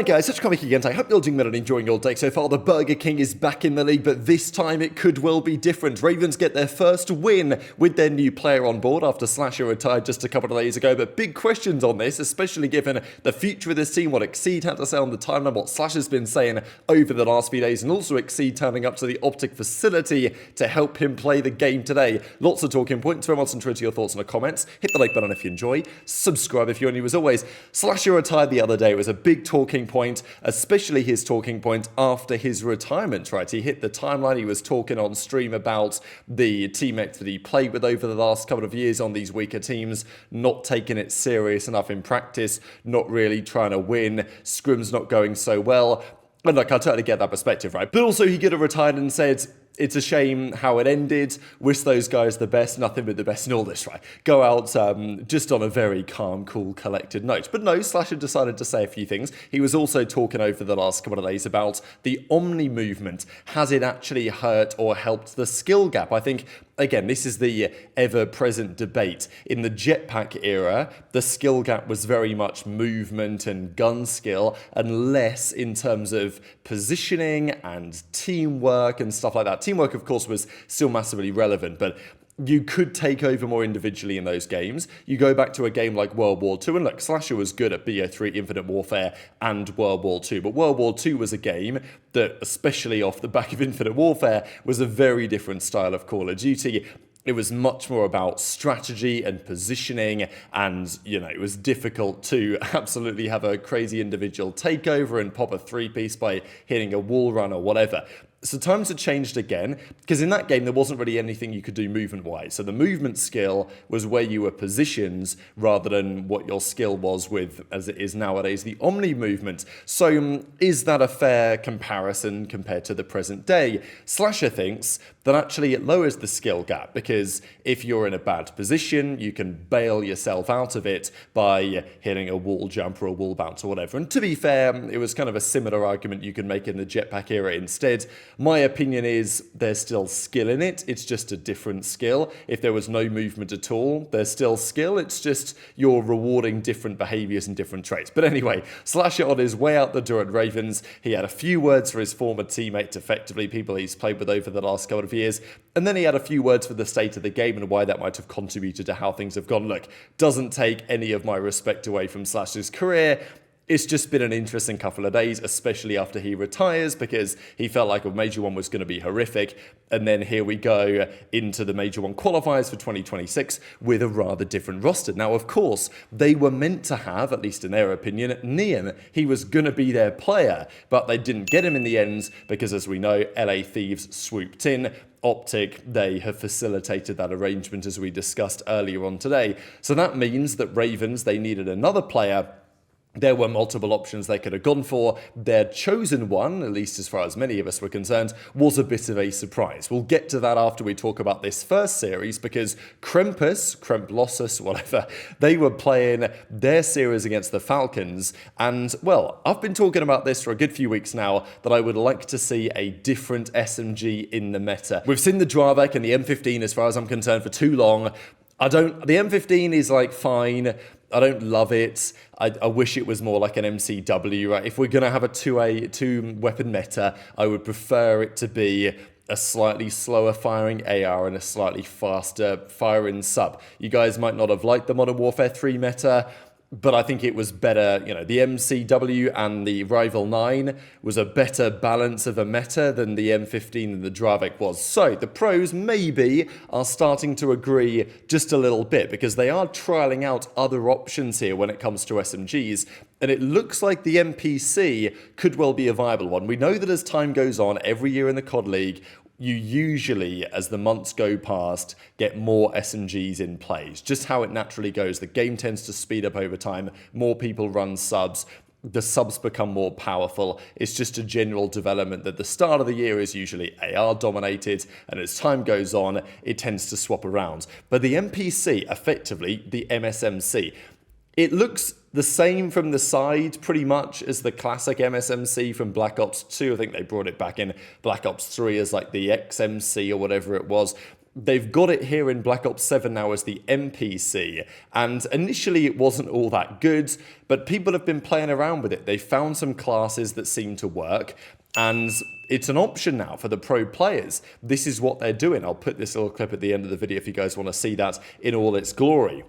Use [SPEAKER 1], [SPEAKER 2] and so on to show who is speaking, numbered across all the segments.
[SPEAKER 1] Alright guys, such a comic again. I hope you're doing well and enjoying your day so far. The Burger King is back in the league, but this time it could well be different. Ravens get their first win with their new player on board after Slasher retired just a couple of days ago, but big questions on this, especially given the future of this team, what Exceed had to say on the timeline, what Slasher's been saying over the last few days, and also Exceed turning up to the OpTic facility to help him play the game today. Lots of talking points. Very much into your thoughts in the comments. Hit the like button if you enjoy. Subscribe if you're new as always. Slasher retired the other day. It was a big talking point, especially his talking point after his retirement, right? He hit the timeline, he was talking on stream about the teammates that he played with over the last couple of years on these weaker teams, not taking it serious enough in practice, not really trying to win, scrims not going so well. And look, I totally get that perspective, right? But also he could have retired and said, it's a shame how it ended. Wish those guys the best. Nothing but the best in all this, right? Go out just on a very calm, cool, collected note. But no, Slasher decided to say a few things. He was also talking over the last couple of days about the Omni movement. Has it actually hurt or helped the skill gap? I think, again, this is the ever-present debate. In the jetpack era, the skill gap was very much movement and gun skill, and less in terms of positioning and teamwork and stuff like that. Teamwork, of course, was still massively relevant, but you could take over more individually in those games. You go back to a game like World War II, and look, Slasher was good at BO3, Infinite Warfare, and World War II, but World War II was a game that, especially off the back of Infinite Warfare, was a very different style of Call of Duty. It was much more about strategy and positioning, and, you know, it was difficult to absolutely have a crazy individual takeover and pop a three-piece by hitting a wall run or whatever. So times have changed again, because in that game there wasn't really anything you could do movement-wise. So the movement skill was where you were positioned rather than what your skill was with, as it is nowadays, the Omni movement. So is that a fair comparison compared to the present day? Slasher thinks that actually it lowers the skill gap, because if you're in a bad position, you can bail yourself out of it by hitting a wall jump or a wall bounce or whatever. And to be fair, it was kind of a similar argument you could make in the jetpack era instead. My opinion is there's still skill in it, it's just a different skill. If there was no movement at all, there's still skill, it's just you're rewarding different behaviors and different traits. But anyway, Slasher on his way out the door at Ravens, he had a few words for his former teammates, effectively people he's played with over the last couple of years, and then he had a few words for the state of the game and why that might have contributed to how things have gone. Look, doesn't take any of my respect away from Slasher's career. It's just been an interesting couple of days, especially after he retires, because he felt like a Major 1 was going to be horrific. And then here we go into the Major 1 qualifiers for 2026 with a rather different roster. Now, of course, they were meant to have, at least in their opinion, Neon. He was going to be their player, but they didn't get him in the end because, as we know, LA Thieves swooped in. OpTic, they have facilitated that arrangement as we discussed earlier on today. So that means that Ravens, they needed another player. There were multiple options they could have gone for. Their chosen one, at least as far as many of us were concerned, was a bit of a surprise. We'll get to that after we talk about this first series, because Kremplossus, whatever, they were playing their series against the Falcons. And, well, I've been talking about this for a good few weeks now, that I would like to see a different SMG in the meta. We've seen the Drazah and the M15, as far as I'm concerned, for too long. The M15 is, like, fine. I don't love it. I wish it was more like an MCW, right? If we're going to have a two-weapon meta, I would prefer it to be a slightly slower firing AR and a slightly faster firing sub. You guys might not have liked the Modern Warfare 3 meta, but I think it was better, you know, the MCW and the Rival 9 was a better balance of a meta than the M15 and the Drazah was. So the pros maybe are starting to agree just a little bit, because they are trialing out other options here when it comes to SMGs. And it looks like the MPC could well be a viable one. We know that as time goes on, every year in the COD League, you usually, as the months go past, get more SMGs in plays. Just how it naturally goes. The game tends to speed up over time. More people run subs. The subs become more powerful. It's just a general development that the start of the year is usually AR dominated, and as time goes on, it tends to swap around. But the MPC, effectively, the MSMC, it looks the same from the side pretty much as the classic MSMC from Black Ops 2. I think they brought it back in Black Ops 3 as like the XMC or whatever it was. They've got it here in Black Ops 7 now as the NPC, and initially it wasn't all that good, but people have been playing around with it. They found some classes that seem to work, and it's an option now for the pro players. This is what they're doing. I'll put this little clip at the end of the video if you guys want to see that in all its glory.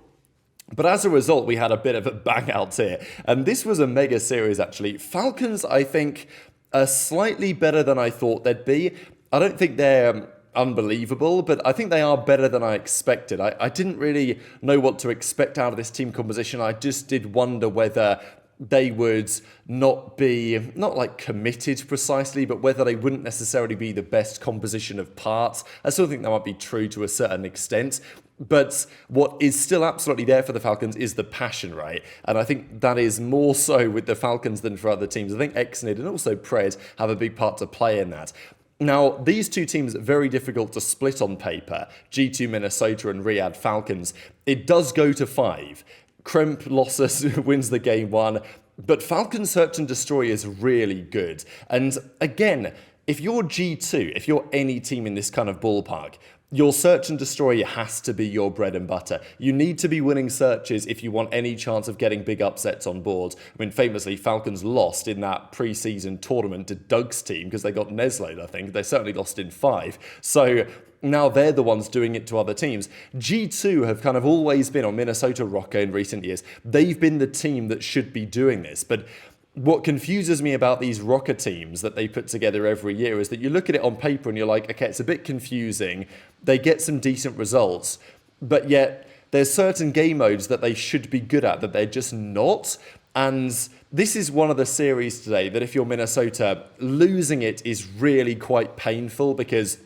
[SPEAKER 1] But as a result, we had a bit of a bang out here, and this was a mega series actually. Falcons, I think, are slightly better than I thought they'd be. I don't think they're unbelievable, but I think they are better than I expected. I didn't really know what to expect out of this team composition. I just did wonder whether they would not be, not like committed precisely, but whether they wouldn't necessarily be the best composition of parts. I still think that might be true to a certain extent. But what is still absolutely there for the Falcons is the passion, right? And I think that is more so with the Falcons than for other teams. I think Xnid and also Prez have a big part to play in that. Now, these two teams are very difficult to split on paper. G2 Minnesota and ReeaL Falcons. It does go to 5. Kremp losses wins the game 1, but Falcons Search and Destroy is really good. And again, if you're G2, if you're any team in this kind of ballpark, your search and destroy has to be your bread and butter. You need to be winning searches if you want any chance of getting big upsets on board. I mean, famously, Falcons lost in that pre-season tournament to Doug's team because they got Nesloed, I think. They certainly lost in 5. So now they're the ones doing it to other teams. G2 have kind of always been, on Minnesota Rocker in recent years, they've been the team that should be doing this. But what confuses me about these Rocker teams that they put together every year is that you look at it on paper and you're like, okay, it's a bit confusing. They get some decent results, but yet there's certain game modes that they should be good at that they're just not. And this is one of the series today that if you're Minnesota, losing it is really quite painful because,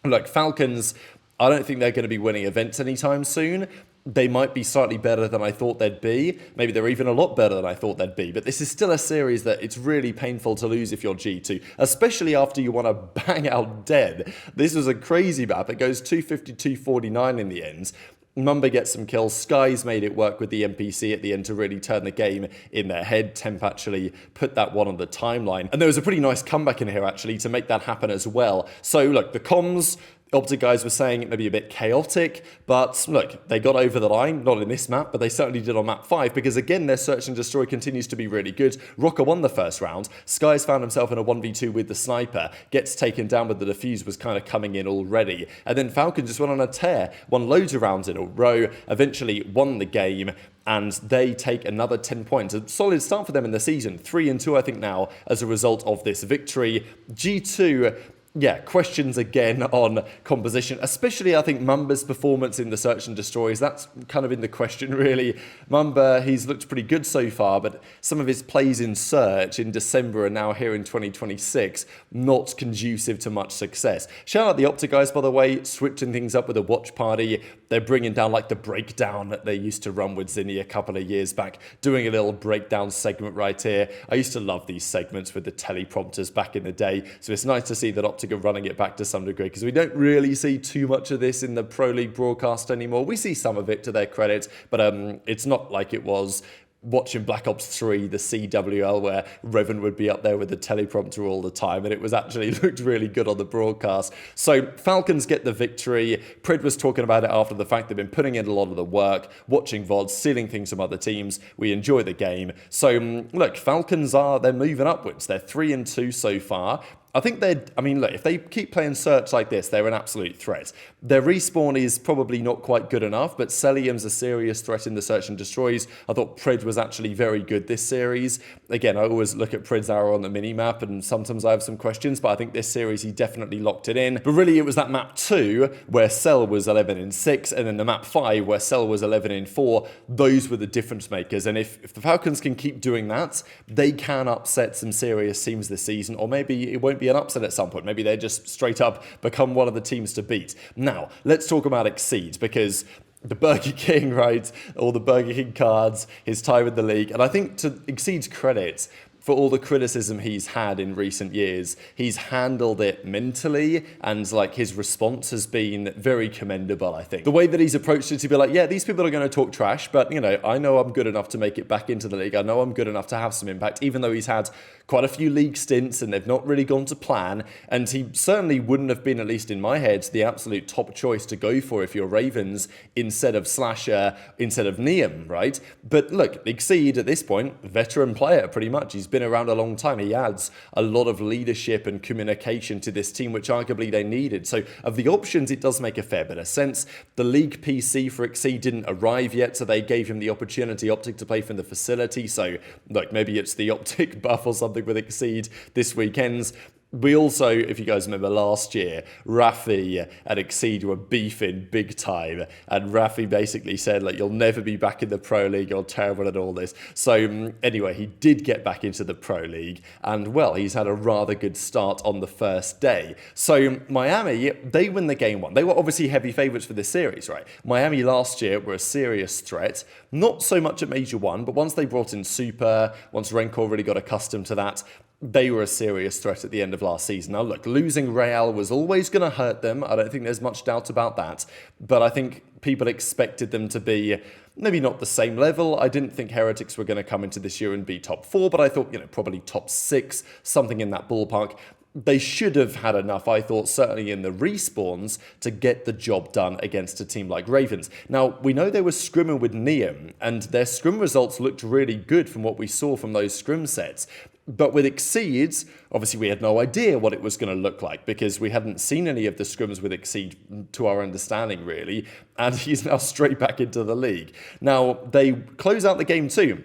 [SPEAKER 1] look, Falcons, I don't think they're going to be winning events anytime soon. They might be slightly better than I thought they'd be. Maybe they're even a lot better than I thought they'd be. But this is still a series that it's really painful to lose if you're G2, especially after you want to bang out dead. This was a crazy map. It goes 250-249 in the end. Mamba gets some kills. Sky's made it work with the NPC at the end to really turn the game in their head. Temp actually put that one on the timeline. And there was a pretty nice comeback in here, actually, to make that happen as well. So, look, the comms, OpTic guys were saying it may be a bit chaotic, but look, they got over the line, not in this map, but they certainly did on map 5, because again, their search and destroy continues to be really good. Rocker won the first round. Sky's found himself in a 1v2 with the sniper, gets taken down, but the defuse was kind of coming in already. And then Falcon just went on a tear, won loads of rounds in a row, eventually won the game, and they take another 10 points. A solid start for them in the season. 3-2, I think, now, as a result of this victory. G2, yeah, questions again on composition, especially I think Mamba's performance in the search and destroys. That's kind of in the question, really. Mamba, he's looked pretty good so far, but some of his plays in search in December and now here in 2026, not conducive to much success. Shout out the OpTic guys, by the way, switching things up with a watch party. They're bringing down like the breakdown that they used to run with Zinni a couple of years back, doing a little breakdown segment right here. I used to love these segments with the teleprompters back in the day, so it's nice to see that OpTic are running it back to some degree, because we don't really see too much of this in the Pro League broadcast anymore. We see some of it, to their credit, but it's not like it was watching Black Ops 3, the CWL, where Revan would be up there with the teleprompter all the time, and it was actually looked really good on the broadcast. So Falcons get the victory. Pred was talking about it after the fact. They've been putting in a lot of the work, watching VODs, stealing things from other teams. We enjoy the game. So look, Falcons they're moving upwards. They're 3-2 so far. I think look, if they keep playing search like this, they're an absolute threat. Their respawn is probably not quite good enough, but Celium's a serious threat in the search and destroys. I thought Pred was actually very good this series. Again, I always look at Pred's arrow on the minimap, and sometimes I have some questions, but I think this series he definitely locked it in. But really, it was that map 2 where Cell was 11-6, and then the map 5 where Cell was 11-4. Those were the difference makers, and if the Falcons can keep doing that, they can upset some serious teams this season, or maybe it won't be an upset at some point. Maybe they just straight up become one of the teams to beat. Now, let's talk about Exceed, because the Burger King, right? All the Burger King cards, his time in the league. And I think to Exceed's credit, for all the criticism he's had in recent years, he's handled it mentally, and like his response has been very commendable, I think. The way that he's approached it to be like, yeah, these people are going to talk trash, but you know, I know I'm good enough to make it back into the league. I know I'm good enough to have some impact, even though he's had quite a few league stints and they've not really gone to plan. And he certainly wouldn't have been, at least in my head, the absolute top choice to go for if you're Ravens instead of Slasher, instead of Neum, right? But look, Lqgend at this point, veteran player pretty much. He's been around a long time. He adds a lot of leadership and communication to this team, which arguably they needed. So of the options, it does make a fair bit of sense. The league PC for Lqgend didn't arrive yet, so they gave him the opportunity, OpTic, to play from the facility. So look, maybe it's the OpTic buff or something with Lqgend this weekend's. We also, if you guys remember last year, Rafi and Lqgend were beefing big time, and Rafi basically said, like, you'll never be back in the Pro League, you're terrible at all this. So anyway, he did get back into the Pro League, and well, he's had a rather good start on the first day. So Miami, they win the game one. They were obviously heavy favourites for this series, right? Miami last year were a serious threat, not so much at Major 1, but once they brought in Super, once Rencor really got accustomed to that, they were a serious threat at the end of last season. Now look, losing ReeaL was always going to hurt them. I don't think there's much doubt about that. But I think people expected them to be maybe not the same level. I didn't think Heretics were going to come into this year and be top 4, but I thought, you know, probably top 6, something in that ballpark. They should have had enough, I thought, certainly in the respawns, to get the job done against a team like Ravens. Now, we know they were scrimming with Neum, and their scrim results looked really good from what we saw from those scrim sets. But with Lqgend, obviously we had no idea what it was going to look like because we hadn't seen any of the scrims with Lqgend to our understanding, really. And he's now straight back into the league. Now, they close out the game too.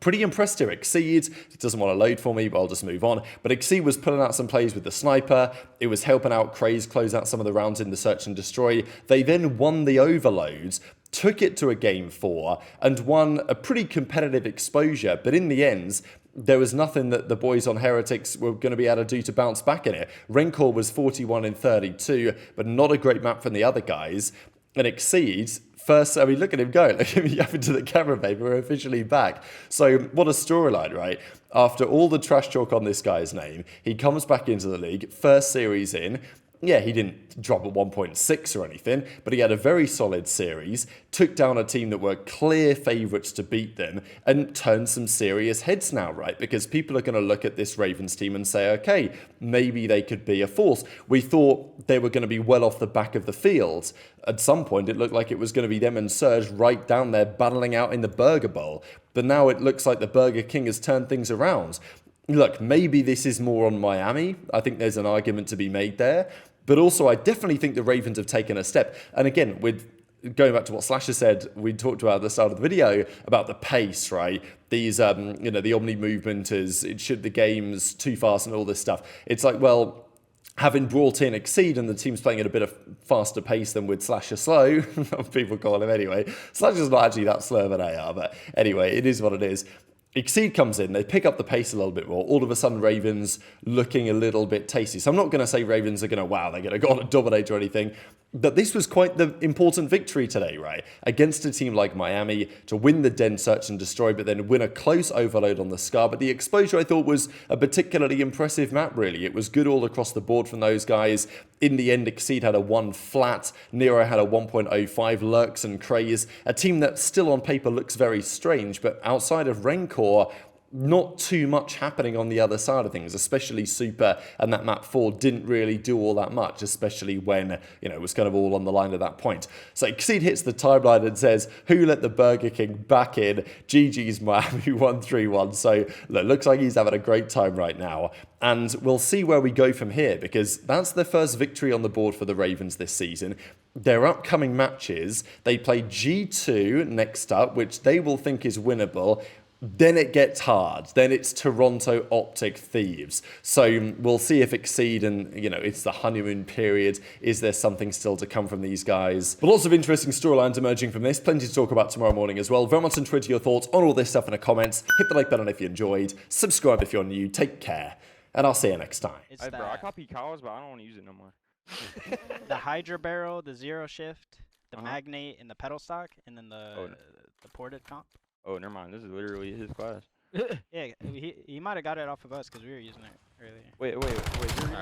[SPEAKER 1] Pretty impressed here. Lqgend, it doesn't want to load for me, but I'll just move on. But Lqgend was pulling out some plays with the sniper. It was helping out Craze close out some of the rounds in the search and destroy. They then won the overloads, took it to a game 4, and won a pretty competitive exposure. But in the end, there was nothing that the boys on Heretics were going to be able to do to bounce back in it. Rencor was 41 in 32, but not a great map from the other guys. And Lqgend, first, I mean, look at him go. Look at him yapping to the camera, baby. We're officially back. So what a storyline, right? After all the trash talk on this guy's name, he comes back into the league, first series in. Yeah, he didn't drop at 1.6 or anything, but he had a very solid series, took down a team that were clear favourites to beat them, and turned some serious heads now, right? Because people are going to look at this Ravens team and say, okay, maybe they could be a force. We thought they were going to be well off the back of the field. At some point, it looked like it was going to be them and Surge right down there battling out in the Burger Bowl. But now it looks like the Burger King has turned things around. Look, maybe this is more on Miami. I think there's an argument to be made there. But also, I definitely think the Ravens have taken a step. And again, with going back to what Slasher said, we talked about at the start of the video about the pace, right? These, you know, the Omni movement is, it should, the game's too fast and all this stuff. It's like, well, having brought in Lqgend and the team's playing at a bit of faster pace than with Slasher slow, people call him anyway. Slasher's not actually that slow of an AR, but anyway, it is what it is. Lqgend comes in, they pick up the pace a little bit more. All of a sudden, Ravens looking a little bit tasty. So I'm not going to say Ravens are going to, wow, they're going to go on a dominate or anything. But this was quite the important victory today, right? Against a team like Miami to win the Den Search and Destroy, but then win a close overload on the Scar. But the exposure, I thought, was a particularly impressive map, really. It was good all across the board from those guys. In the end, Lqgend had a 1 flat. Nero had a 1.05. Lurqxx and Craze, a team that still on paper looks very strange, but outside of Rencor, not too much happening on the other side of things, especially Super and that map 4 didn't really do all that much, especially when, you know, it was kind of all on the line at that point. So Lqgend hits the timeline and says, who let the Burger King back in? GG's Miami 1-3-1. So look, looks like he's having a great time right now. And we'll see where we go from here, because that's the first victory on the board for the Ravens this season. Their upcoming matches, they play G2 next up, which they will think is winnable. Then it gets hard. Then it's Toronto, OpTic, Thieves. So we'll see if Lqgend and, you know, it's the honeymoon period. Is there something still to come from these guys? But lots of interesting storylines emerging from this. Plenty to talk about tomorrow morning as well. Very much enjoyed your thoughts on all this stuff in the comments. Hit the like button if you enjoyed. Subscribe if you're new. Take care. And I'll see you next time.
[SPEAKER 2] Hey, bro, I copy collars, but I don't want to use it no more.
[SPEAKER 3] The HyDra barrel, the zero shift, the magnate, and the pedal stock, and then the ported comp.
[SPEAKER 2] Oh, never mind. This is literally his class.
[SPEAKER 3] Yeah, he might have got it off of us because we were using it earlier.
[SPEAKER 2] Wait, you're reading